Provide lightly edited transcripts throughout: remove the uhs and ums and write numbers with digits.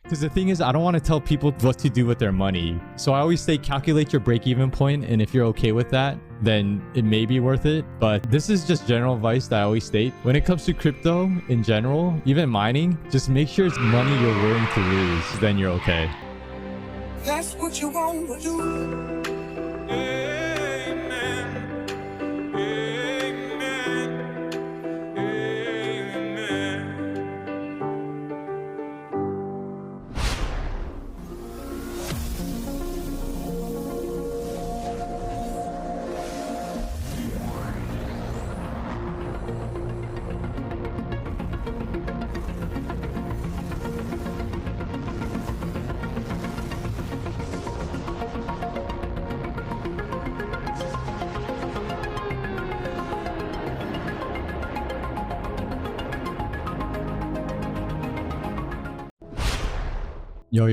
Because the thing is, I don't want to tell people what to do with their money. So I always say calculate your break-even point, and if you're okay with that, then it may be worth it. But this is just general advice that I always state. When it comes to crypto in general, even mining, just make sure it's money you're willing to lose, then you're okay. That's what you want to do.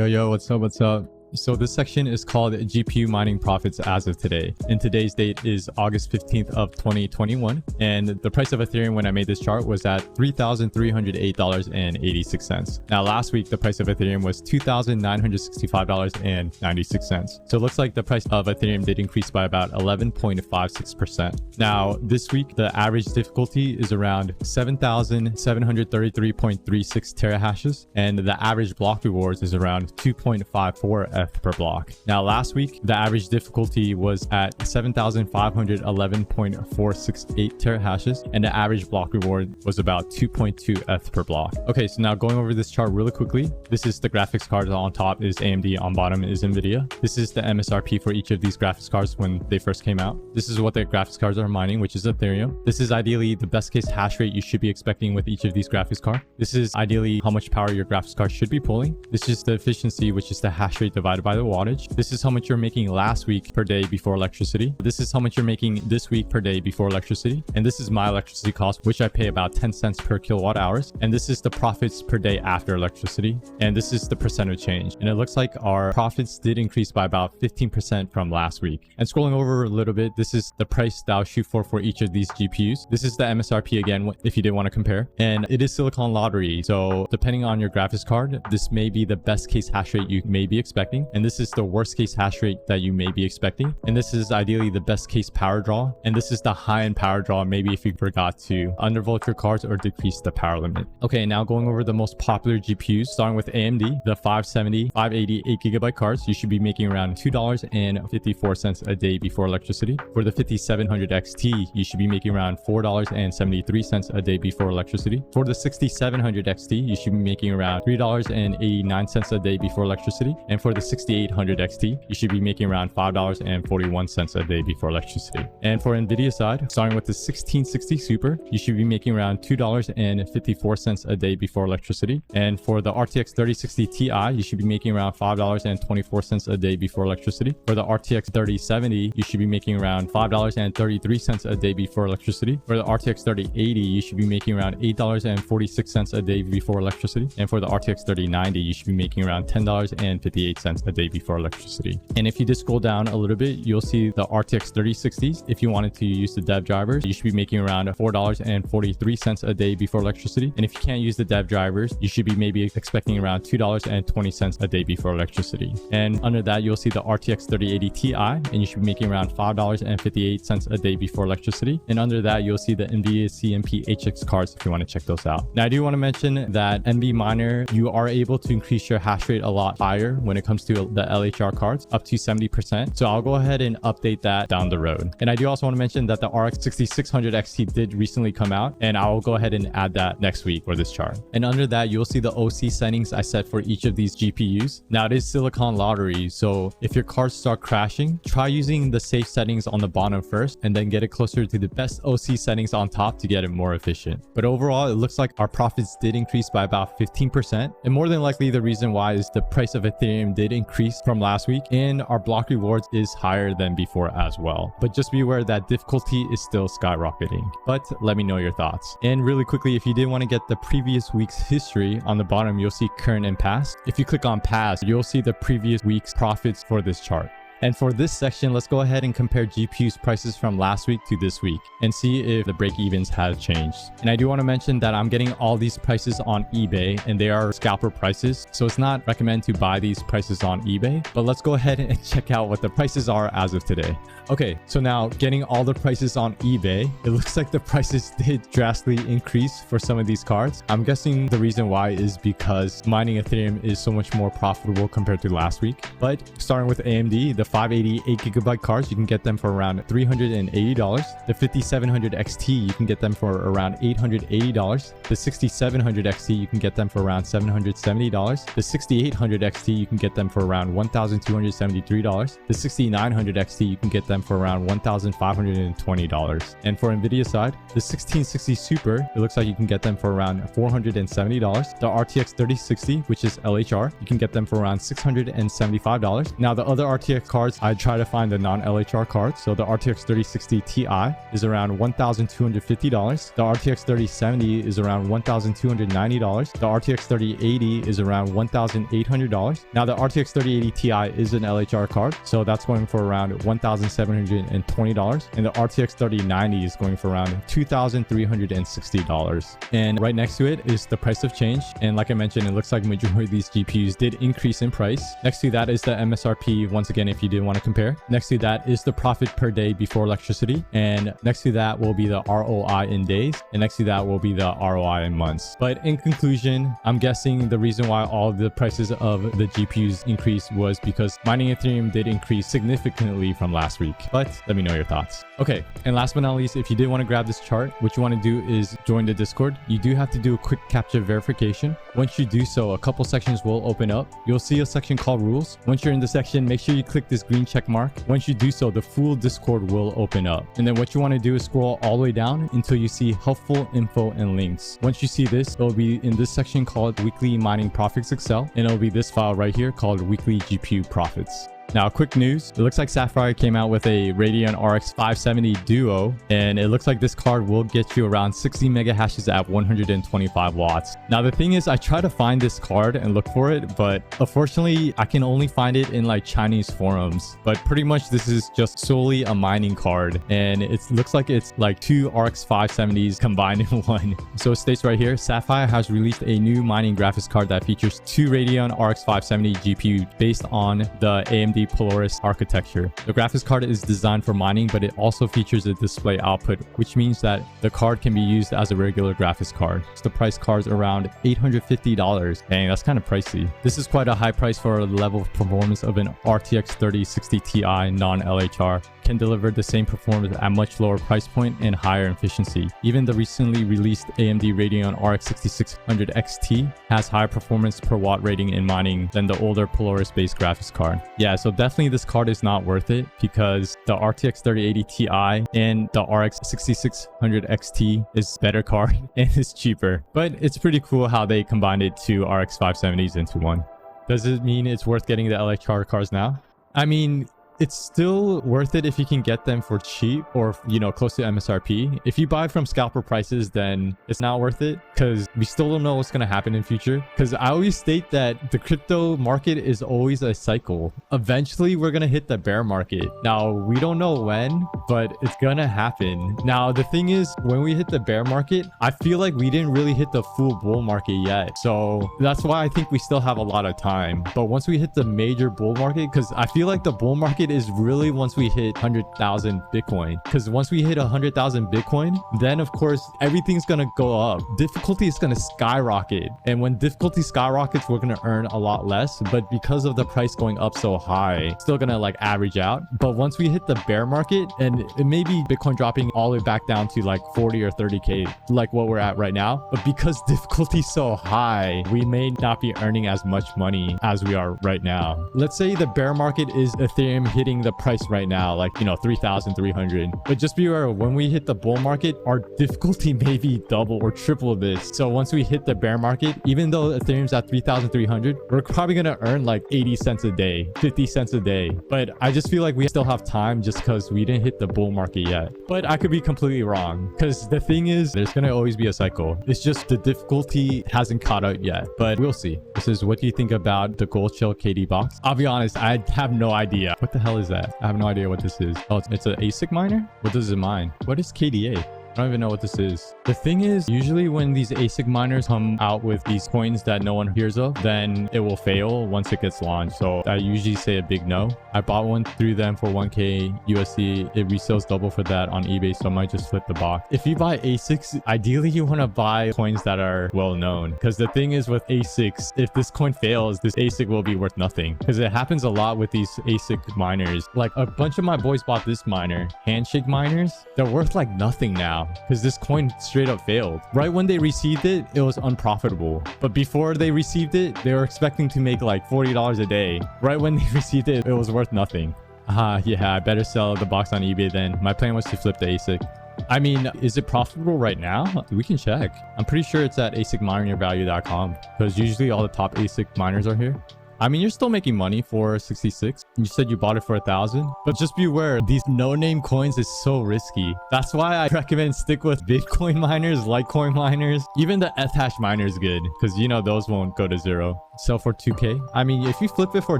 Yo, what's up? So this section is called GPU mining profits as of today. And today's date is August 15th of 2021. And the price of Ethereum when I made this chart was at $3,308.86. Now last week, the price of Ethereum was $2,965.96. So it looks like the price of Ethereum did increase by about 11.56%. Now this week, the average difficulty is around 7,733.36 terahashes. And the average block rewards is around 2.54 per block. Now last week the average difficulty was at 7,511.468 terahashes and the average block reward was about 2.2 ETH per block. Okay, so now going over this chart really quickly. This is the graphics card. On top is AMD, on bottom is Nvidia. This is the MSRP for each of these graphics cards when they first came out. This is what the graphics cards are mining, which is Ethereum. This is ideally the best case hash rate you should be expecting with each of these graphics cards. This is ideally how much power your graphics card should be pulling. This is the efficiency, which is the hash rate divided by the wattage. This is how much you're making last week per day before electricity. This is how much you're making this week per day before electricity. And this is my electricity cost, which I pay about 10 cents per kilowatt hours. And this is the profits per day after electricity. And this is the percent of change. And it looks like our profits did increase by about 15% from last week. And scrolling over a little bit, this is the price that I'll shoot for each of these GPUs. This is the MSRP again, if you did want to compare. And it is Silicon Lottery. So depending on your graphics card, this may be the best case hash rate you may be expecting. And this is the worst case hash rate that you may be expecting. And this is ideally the best case power draw. And this is the high end power draw, maybe if you forgot to undervolt your cards or decrease the power limit. Okay, now going over the most popular GPUs, starting with AMD, the 570, 580, 8GB cards, you should be making around $2.54 a day before electricity. For the 5700 XT, you should be making around $4.73 a day before electricity. For the 6700 XT, you should be making around $3.89 a day before electricity. And for the 6800 XT, you should be making around $5.41 a day before electricity. And for Nvidia side, starting with the 1660 Super, you should be making around $2.54 a day before electricity. And for the RTX 3060 Ti, you should be making around $5.24 a day before electricity. For the RTX 3070, you should be making around $5.33 a day before electricity. For the RTX 3080, you should be making around $8.46 a day before electricity. And for the RTX 3090, you should be making around $10.58 a day before electricity. And if you just scroll down a little bit, you'll see the RTX 3060s. If you wanted to use the dev drivers, you should be making around $4.43 a day before electricity. And if you can't use the dev drivers, you should be maybe expecting around $2.20 a day before electricity. And under that, you'll see the RTX 3080 Ti, and you should be making around $5.58 a day before electricity. And under that, you'll see the NVIDIA CMP HX cards if you want to check those out. Now, I do want to mention that NV Miner, you are able to increase your hash rate a lot higher when it comes to the LHR cards, up to 70%. So I'll go ahead and update that down the road. And I do also want to mention that the RX 6600 XT did recently come out, and I'll go ahead and add that next week for this chart. And under that, you'll see the OC settings I set for each of these GPUs. Now, it is Silicon Lottery, so if your cards start crashing, try using the safe settings on the bottom first, and then get it closer to the best OC settings on top to get it more efficient. But overall, it looks like our profits did increase by about 15%. And more than likely, the reason why is the price of Ethereum did increase from last week, and our block rewards is higher than before as well. But just be aware that difficulty is still skyrocketing. But let me know your thoughts. And really quickly, if you did want to get the previous week's history, on the bottom, you'll see current and past. If you click on past, you'll see the previous week's profits for this chart. And for this section, let's go ahead and compare GPU's prices from last week to this week and see if the break-evens have changed. And I do want to mention that I'm getting all these prices on eBay and they are scalper prices. So it's not recommended to buy these prices on eBay, but let's go ahead and check out what the prices are as of today. Okay, so now getting all the prices on eBay, it looks like the prices did drastically increase for some of these cards. I'm guessing the reason why is because mining Ethereum is so much more profitable compared to last week. But starting with AMD, the 588 gigabyte cards, you can get them for around $380. The 5700 XT, you can get them for around $880. The 6700 XT, you can get them for around $770. The 6800 XT, you can get them for around $1,273. The 6900 XT, you can get them for around $1,520. And for Nvidia side, the 1660 Super, it looks like you can get them for around $470. The RTX 3060, which is LHR, you can get them for around $675. Now the other RTX cards, I try to find the non-LHR cards. So the RTX 3060 Ti is around $1,250. The RTX 3070 is around $1,290. The RTX 3080 is around $1,800. Now the RTX 3080 Ti is an LHR card, so that's going for around $1,720. And the RTX 3090 is going for around $2,360. And right next to it is the price of change. And like I mentioned, it looks like majority of these GPUs did increase in price. Next to that is the MSRP, once again, if you did want to compare. Next to that is the profit per day before electricity. And next to that will be the ROI in days. And next to that will be the ROI in months. But in conclusion, I'm guessing the reason why all the prices of the GPUs increased was because mining Ethereum did increase significantly from last week. But let me know your thoughts. Okay, and last but not least, if you did want to grab this chart, what you want to do is join the Discord. You do have to do a quick captcha verification. Once you do so, a couple sections will open up. You'll see a section called rules. Once you're in the section, make sure you click this green check mark. Once you do so, the full Discord will open up. And then what you want to do is scroll all the way down until you see helpful info and links. Once you see this, it'll be in this section called weekly mining profits Excel, and it'll be this file right here called weekly GPU profits. Now, quick news. It looks like Sapphire came out with a Radeon RX 570 Duo, and it looks like this card will get you around 60 mega hashes at 125 watts. Now, the thing is, I try to find this card and look for it, but unfortunately, I can only find it in like Chinese forums. But pretty much this is just solely a mining card, and it looks like it's like two RX 570s combined in one. So it states right here, Sapphire has released a new mining graphics card that features two Radeon RX 570 GPU based on the AMD Polaris architecture. The graphics card is designed for mining, but it also features a display output, which means that the card can be used as a regular graphics card. The price card's around $850. Dang, that's kind of pricey. This is quite a high price for the level of performance of an RTX 3060 Ti non-LHR. Can deliver the same performance at much lower price point and higher efficiency. Even the recently released AMD Radeon RX 6600 XT has higher performance per watt rating in mining than the older Polaris-based graphics card. Yeah, so definitely this card is not worth it because the RTX 3080 Ti and the RX 6600 XT is better card and it's cheaper. But it's pretty cool how they combined it two RX 570s into one. Does it mean it's worth getting the LHR cards now? I mean, it's still worth it if you can get them for cheap or, you know, close to MSRP. If you buy from scalper prices, then it's not worth it because we still don't know what's going to happen in future. Because I always state that the crypto market is always a cycle. Eventually, we're going to hit the bear market. Now, we don't know when, but it's going to happen. Now, the thing is, when we hit the bear market, I feel like we didn't really hit the full bull market yet. So that's why I think we still have a lot of time. But once we hit the major bull market, because I feel like the bull market is really once we hit 100,000 Bitcoin, because once we hit 100,000 Bitcoin, then of course everything's gonna go up. Difficulty is gonna skyrocket, and when difficulty skyrockets, we're gonna earn a lot less. But because of the price going up so high, still gonna like average out. But once we hit the bear market, and it may be Bitcoin dropping all the way back down to like 40 or 30k, like what we're at right now, but because difficulty is so high, we may not be earning as much money as we are right now. Let's say the bear market is Ethereum hitting the price right now, like, you know, 3,300. But just be aware, when we hit the bull market, our difficulty may be double or triple this. So once we hit the bear market, even though Ethereum's at 3,300, we're probably going to earn like 80 cents a day, 50 cents a day. But I just feel like we still have time just because we didn't hit the bull market yet. But I could be completely wrong because the thing is, there's going to always be a cycle. It's just the difficulty hasn't caught up yet, but we'll see. This is what do you think about the Gold Shell KD box? I'll be honest, I have no idea. What the hell is that? I have no idea what this is. Oh, it's an ASIC miner? What does it mine? What is KDA? I don't even know what this is. The thing is, usually when these ASIC miners come out with these coins that no one hears of, then it will fail once it gets launched. So I usually say a big no. I bought one through them for 1K USD. It resells double for that on eBay, so I might just flip the box. If you buy ASICs, ideally you want to buy coins that are well known. Because the thing is with ASICs, if this coin fails, this ASIC will be worth nothing. Because it happens a lot with these ASIC miners. Like a bunch of my boys bought this miner, handshake miners. They're worth like nothing now, because this coin straight up failed. Right when they received it, it was unprofitable. But before they received it, they were expecting to make like $40 a day. Right when they received it, it was worth nothing. Yeah, I better sell the box on eBay then. My plan was to flip the ASIC. I mean, is it profitable right now? We can check. I'm pretty sure it's at asicminervalue.com, because usually all the top ASIC miners are here. I mean, you're still making money for 66. You said you bought it for 1,000, but just be aware, these no-name coins is so risky. That's why I recommend stick with Bitcoin miners, Litecoin miners. Even the Ethash miner is good, because you know those won't go to zero. Sell for 2K. I mean, if you flip it for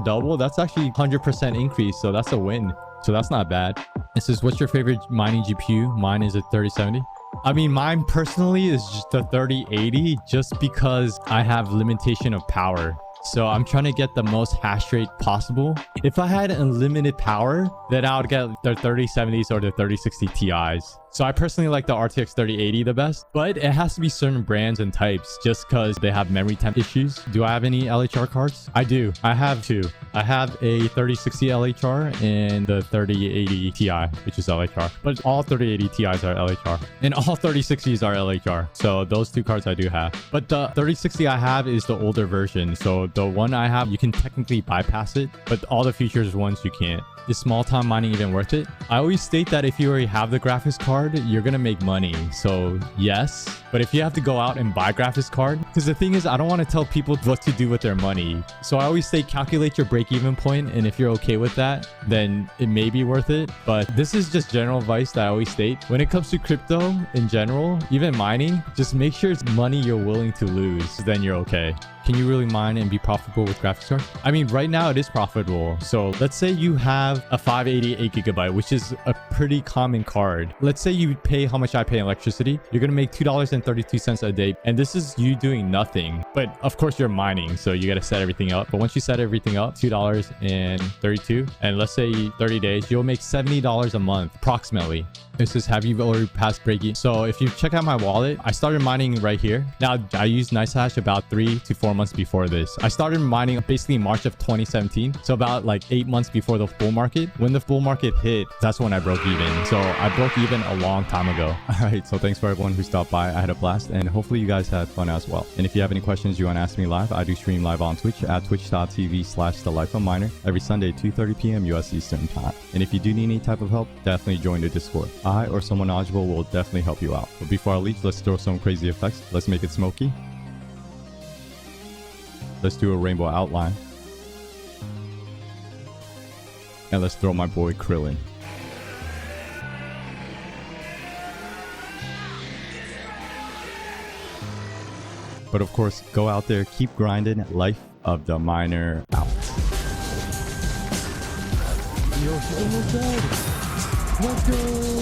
double, that's actually 100% increase, so that's a win. So that's not bad. This is, what's your favorite mining GPU? Mine is a 3070. I mean, mine personally is just a 3080, just because I have limitation of power. So I'm trying to get the most hash rate possible. If I had unlimited power, then I would get the 3070s or the 3060 Ti's. So I personally like the RTX 3080 the best, but it has to be certain brands and types just because they have memory temp issues. Do I have any LHR cards? I do. I have two. I have a 3060 LHR and the 3080 Ti, which is LHR. But all 3080 Ti's are LHR and all 3060s are LHR. So those two cards I do have. But the 3060 I have is the older version. So the one I have, you can technically bypass it, but all the features ones you can't. Is small time mining even worth it? I always state that if you already have the graphics card, you're gonna make money. So yes, but if you have to go out and buy graphics card, because the thing is, I don't want to tell people what to do with their money. So I always say calculate your break-even point, and if you're okay with that, then it may be worth it. But this is just general advice that I always state. When it comes to crypto in general, even mining, just make sure it's money you're willing to lose, then you're okay. Can you really mine and be profitable with graphics card? I mean, right now it is profitable. So let's say you have a 588 gigabyte, which is a pretty common card. Let's say you pay how much I pay in electricity. You're going to make $2.32 a day. And this is you doing nothing. But of course you're mining, so you got to set everything up. But once you set everything up, $2.32, and let's say 30 days, you'll make $70 a month, approximately. This is, have you already passed break-even? So if you check out my wallet, I started mining right here. Now I used NiceHash about 3 to 4 months before this. I started mining basically in March of 2017. So about like 8 months before the bull market. When the bull market hit, that's when I broke even. So I broke even a long time ago. All right. So thanks for everyone who stopped by. I had a blast, and hopefully you guys had fun as well. And if you have any questions you want to ask me live, I do stream live on Twitch at twitch.tv/thelifeofminer every Sunday, 2:30 p.m. US Eastern time. And if you do need any type of help, definitely join the Discord. I or someone knowledgeable will definitely help you out. But before I leave, let's throw some crazy effects. Let's make it smoky. Let's do a rainbow outline. And let's throw my boy Krillin. But of course, go out there, keep grinding. Life of the miner out. Yo, she's almost dead. Let's go.